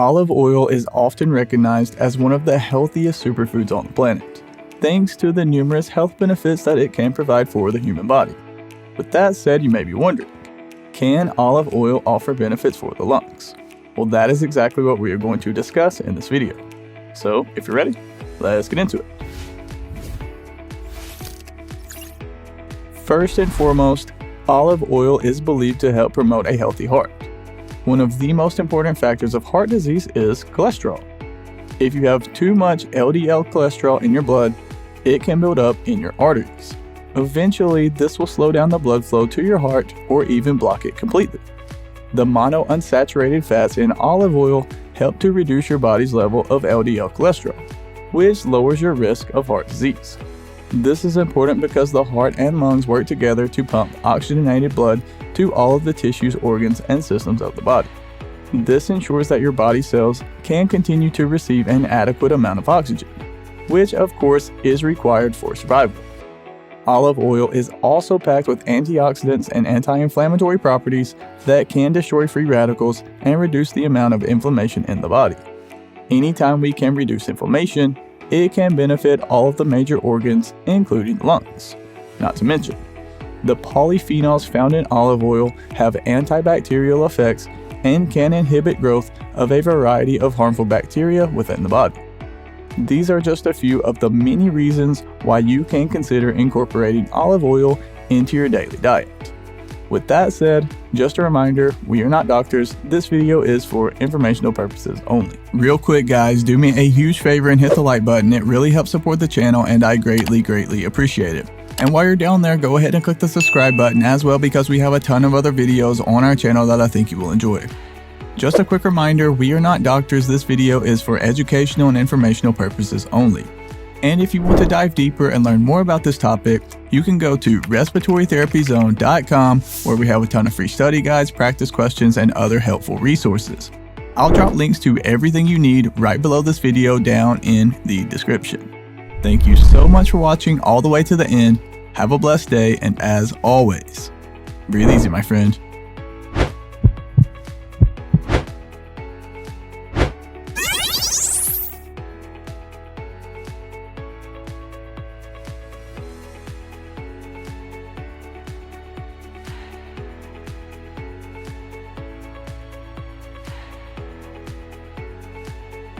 Olive oil is often recognized as one of the healthiest superfoods on the planet, thanks to the numerous health benefits that it can provide for the human body. With that said, you may be wondering, can olive oil offer benefits for the lungs? Well, that is exactly what we are going to discuss in this video. So, if you're ready, let's get into it. First and foremost, olive oil is believed to help promote a healthy heart. One of the most important factors of heart disease is cholesterol. If you have too much LDL cholesterol in your blood, it can build up in your arteries. Eventually, this will slow down the blood flow to your heart or even block it completely. The monounsaturated fats in olive oil help to reduce your body's level of LDL cholesterol, which lowers your risk of heart disease. This is important because the heart and lungs work together to pump oxygenated blood to all of the tissues, organs, and systems of the body. This ensures that your body cells can continue to receive an adequate amount of oxygen, which of course is required for survival. Olive oil is also packed with antioxidants and anti-inflammatory properties that can destroy free radicals and reduce the amount of inflammation in the body. Anytime we can reduce inflammation, it can benefit all of the major organs, including the lungs. Not to mention, the polyphenols found in olive oil have antibacterial effects and can inhibit growth of a variety of harmful bacteria within the body. These are just a few of the many reasons why you can consider incorporating olive oil into your daily diet. With that said, just a reminder, we are not doctors. This video is for informational purposes only. Real quick guys, do me a huge favor and hit the like button. It really helps support the channel and I greatly appreciate it. And while you're down there, go ahead and click the subscribe button as well because we have a ton of other videos on our channel that I think you will enjoy. Just a quick reminder, we are not doctors. This video is for educational and informational purposes only. And if you want to dive deeper and learn more about this topic, you can go to respiratorytherapyzone.com where we have a ton of free study guides, practice questions, and other helpful resources. I'll drop links to everything you need right below this video down in the description. Thank you so much for watching all the way to the end. Have a blessed day, and as always, breathe easy, my friend.